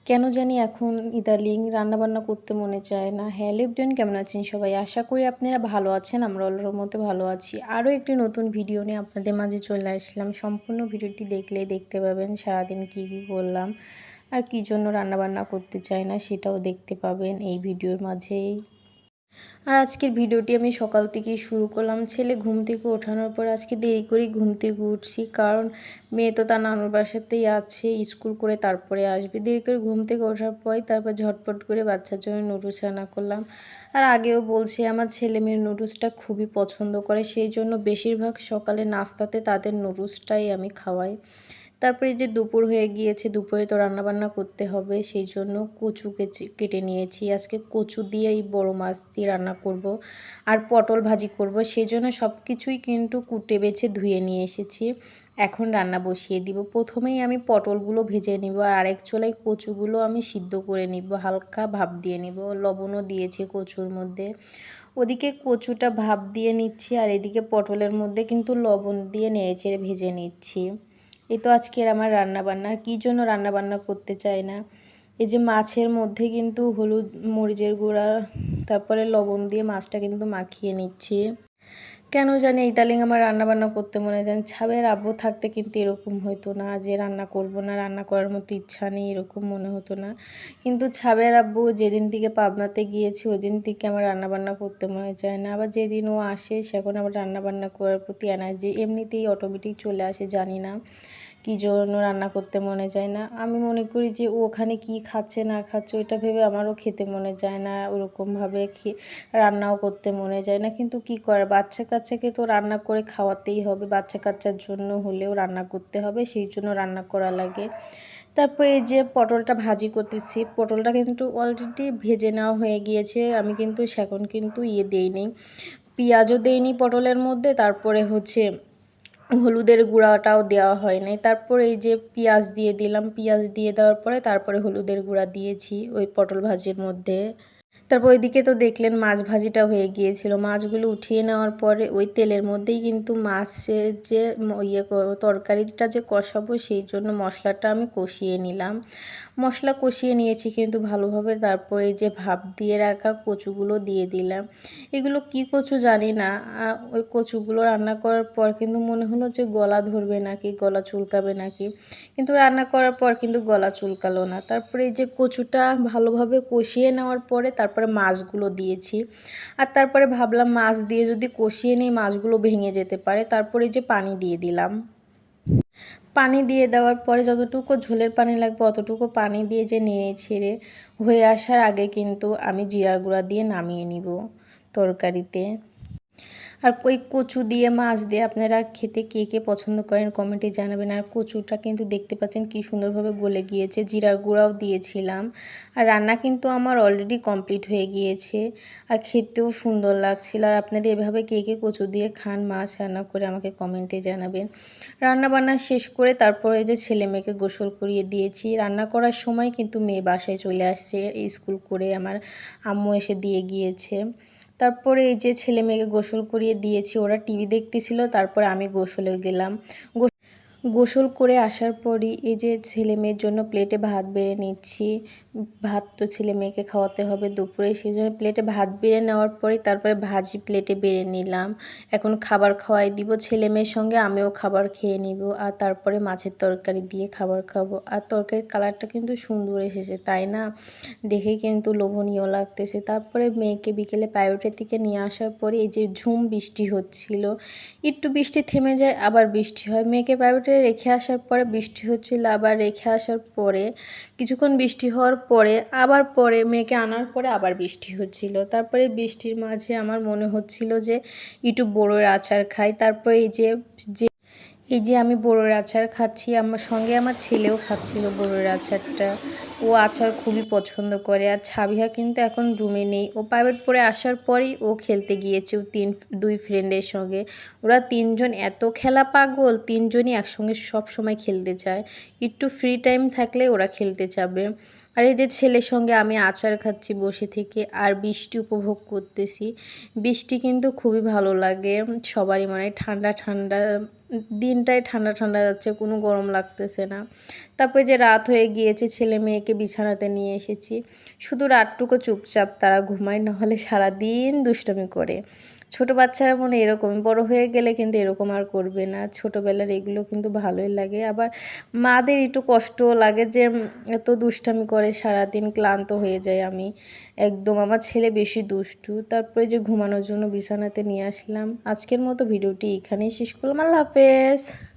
কেন জানি এখন ইদানিং রান্নাবান্না করতে মনে চায় না। হ্যালো এভরিওয়ান, কেমন আছেন সবাই? আশা করি আপনারা ভালো আছেন। আমরা আল্লাহর রহমতে ভালো আছি। আরও একটি নতুন ভিডিও নিয়ে আপনাদের মাঝে চলে আসলাম। সম্পূর্ণ ভিডিওটি দেখলেই দেখতে পাবেন সারাদিন কী করলাম আর কী জন্য রান্নাবান্না করতে চাই না সেটাও দেখতে পাবেন এই ভিডিওর মাঝেই। আর আজকের ভিডিওটি আমি সকাল থেকেই শুরু করলাম। ছেলে ঘুম থেকে ওঠানোর পর আজকে দেরি করেই ঘুম থেকে উঠছি, কারণ মেয়ে তো তার নানুর বাসাতেই আছে, স্কুল করে তারপরে আসবে। দেরি করে ঘুম থেকে ওঠার পরই তারপর ঝটপট করে বাচ্চার জন্য নুডলস রান্না করলাম। আর আগেও বলছি, আমার ছেলে মেয়ের নুডলসটা খুবই পছন্দ করে, সেই জন্য বেশিরভাগ সকালে নাস্তাতে তাদের নুডলসটাই আমি খাওয়াই। তারপরে যে দুপুর হয়ে গিয়েছে, দুপুরে তো রান্নাবান্না করতে হবে, সেই জন্য কচু কেটে নিয়েছি। আজকে কচু দিয়ে এই বড় মাছ দিয়ে রান্না করব আর পটল ভাজি করব, সেই জন্য সব কিছুই কিন্তু কুটে বেছে ধুয়ে নিয়ে এসেছি। এখন রান্না বসিয়ে দিব। প্রথমেই আমি পটলগুলো ভেজে নিব আর আরেক চুলায় কচুগুলো আমি সিদ্ধ করে নিব, হালকা ভাপ দিয়ে নিব। লবণও দিয়েছি কচুর মধ্যে। ওদিকে কচুটা ভাপ দিয়ে নিচ্ছি আর এদিকে পটলের মধ্যে কিন্তু লবণ দিয়ে নেড়েচেড়ে ভেজে নিচ্ছি। এই তো আজকের আমার রান্নাবান্না। কী জন্য রান্নাবান্না করতে চাই না, এই যে মাছের মধ্যে কিন্তু হলুদ মরিচের গুঁড়া তারপরে লবণ দিয়ে মাছটা কিন্তু মাখিয়ে নিচ্ছি। কেন জানি ইদানিং আমার রান্নাবান্না করতে মনে যায়। ছাবের আব্বু থাকতে কিন্তু এরকম হতো না যে রান্না করব না, রান্না করার মতো ইচ্ছা নেই, এরকম মনে হতো না। কিন্তু ছাবের আব্বু যেদিন থেকে পাবনাতে গিয়েছে ওদিন থেকে আমার রান্নাবান্না করতে মনে চায় না। আবার যেদিন ও আসে সেখন আবার রান্নাবান্না করার প্রতি এনার্জি এমনিতেই অটোমেটিক চলে আসে, জানি না কী জন্য রান্না করতে মনে যায় না। আমি মনে করি যে ও ওখানে কী খাচ্ছে না খাচ্ছে ওইটা ভেবে আমারও খেতে মনে যায় না, ওরকমভাবে রান্নাও করতে মনে যায় না। কিন্তু কি করে, বাচ্চা কাচ্চাকে তো রান্না করে খাওয়াতেই হবে, বাচ্চা কাচ্চার জন্য হলেও রান্না করতে হবে, সেই জন্য রান্না করা লাগে। তারপর এই যে পটলটা ভাজি করতেছি, পটলটা কিন্তু অলরেডি ভেজে নেওয়া হয়ে গিয়েছে। আমি কিন্তু সেখন কিন্তু দেইনি, পেঁয়াজও দেইনি পটলের মধ্যে, তারপরে হচ্ছে হলুদের গুঁড়াটাও দেওয়া হয় নাই। তারপর এই যে পেঁয়াজ দিয়ে দিলাম, পেঁয়াজ দিয়ে দেওয়ার পরে তারপরে হলুদের গুঁড়া দিয়েছি ওই পটল ভাজির মধ্যে। তারপর ওইদিকে তো দেখলেন মাছ ভাজিটা হয়ে গিয়েছিল। মাছগুলো উঠিয়ে নেওয়ার পরে ওই তেলের মধ্যেই কিন্তু মাছের যে তরকারিটা যে কষাবো সেই জন্য মশলাটা আমি কষিয়ে নিলাম। মশলা কষিয়ে নিয়েছি কিন্তু ভালোভাবে। তারপরে এই যে ভাপ দিয়ে রাখা কচুগুলো দিয়ে দিলাম। এগুলো কি কচু জানি না। ওই কচুগুলো রান্না করার পর কিন্তু মনে হলো যে গলা ধরবে নাকি, গলা চুলকাবে নাকি, কিন্তু রান্না করার পর কিন্তু গলা চুলকালো না। তারপরে এই যে কচুটা ভালোভাবে কষিয়ে নেওয়ার পরে তারপরে মাছগুলো দিয়েছি। আর তারপরে ভাবলাম মাছ দিয়ে যদি কষিয়ে নিই মাছগুলো ভেঙে যেতে পারে। তারপরে এই যে পানি দিয়ে দিলাম। পানি দিয়ে দেওয়ার পরে যতটুকু ঝোলের পানি লাগবে অতটুকু পানি দিয়ে যে নেড়ে ছেড়ে হয়ে আসার আগে কিন্তু আমি জিরার গুঁড়া দিয়ে নামিয়ে নিব তরকারিতে। আর ওই কচু দিয়ে মাছ দিয়ে আপনারা খেতে কে কে পছন্দ করেন কমেন্টে জানাবেন। আর কচুটা কিন্তু দেখতে পাচ্ছেন কি সুন্দরভাবে গলে গিয়েছে, জিরার গুঁড়াও দিয়েছিলাম। আর রান্না কিন্তু আমার অলরেডি কমপ্লিট হয়ে গিয়েছে আর খেতেও সুন্দর লাগছিল। আর আপনারা এভাবে কে কে কচু দিয়ে খান মাছ রান্না করে আমাকে কমেন্টে জানাবেন। রান্না বান্না শেষ করে তারপরে এই যে ছেলে মেয়েকে গোসল করিয়ে দিয়েছি। রান্না করার সময় কিন্তু মেয়ে বাসায় চলে আসছে, স্কুল করে আমার আম্মু এসে দিয়ে গিয়েছে। তারপরে এই যে ছেলে মেয়েকে গোসল করিয়ে দিয়েছি, ওরা টিভি দেখতেছিল, তারপরে আমি গোসলে গেলাম। গোসল করে আসার পরই এই যে ছেলে মেয়ের জন্য প্লেটে ভাত বেড়ে নিচ্ছি। ভাত তো ছেলে মেয়েকে খাওয়াতে হবে দুপুরে, সেই জন্য প্লেটে ভাত বেড়ে নেওয়ার পরেই তারপরে ভাজি প্লেটে বেড়ে নিলাম। এখন খাবার খাওয়াই দিব ছেলে মেয়ের সঙ্গে, আমিও খাবার খেয়ে নিব। আর তারপরে মাছের তরকারি দিয়ে খাবার খাবো। আর তরকারির কালারটা কিন্তু সুন্দর এসেছে, তাই না? দেখে কিন্তু লোভনীয় লাগতেছে। তারপরে মেয়েকে বিকেলে প্রাইভেটের থেকে নিয়ে আসার পরে এই যে ঝুম বৃষ্টি হচ্ছিল, একটু বৃষ্টি থেমে যায় আবার বৃষ্টি হয়। মেয়েকে প্রাইভেটে রেখে আসার পরে বৃষ্টি হচ্ছিল, আবার রেখে আসার পরে কিছুক্ষণ বৃষ্টি হওয়ার পরে আবার পরে মেয়েকে আনার পরে আবার বৃষ্টি হচ্ছিল। তারপরে বৃষ্টির মাঝে আমার মনে হচ্ছিল যে একটু বড়োর আচার খাই। তারপরে এই যে আমি বড়োর আচার খাচ্ছি, আমার সঙ্গে আমার ছেলেও খাচ্ছিল বড়োর আচারটা। ও আচার খুবই পছন্দ করে। আর ছাবিহা কিন্তু এখন রুমে নেই, ও প্রাইভেট পড়ে আসার পরেই ও খেলতে গিয়েছে দুই ফ্রেন্ডের সঙ্গে। ওরা তিনজন এত খেলা পাগল, তিনজনই একসঙ্গে সব সময় খেলতে চায়। একটু ফ্রি টাইম থাকলে ওরা খেলতে যাবে। আর এই যে ছেলের সঙ্গে আমি আচার খাচ্ছি বসে থেকে আর বৃষ্টি উপভোগ করতেছি। বৃষ্টি কিন্তু খুবই ভালো লাগে সবারই, মানে ঠান্ডা ঠান্ডা দিনটাই ঠান্ডা ঠান্ডা যাচ্ছে, কোনো গরম লাগতেছে না। তারপরে যে রাত হয়ে গিয়েছে, ছেলে মেয়েকে বিছানাতে নিয়ে এসেছি। শুধু রাতটুকু চুপচাপ তারা ঘুমায়, নাহলে সারাদিন দুষ্টামি করে। ছোট বাচ্চারা মনে এরকমই, বড় হয়ে গেলে কিন্তু এরকম আর করবে না। ছোটোবেলার এগুলো কিন্তু ভালোই লাগে। আবার মাদের একটু কষ্টও লাগে যে এত দুষ্টামি করে সারাদিন, ক্লান্ত হয়ে যাই আমি একদম। আমার ছেলে বেশি দুষ্টু। তারপরে যে ঘুমানোর জন্য বিছানাতে নিয়ে আসলাম। আজকের মতো ভিডিওটি এখানেই শেষ করলাম। আল্লাহ হাফেজ।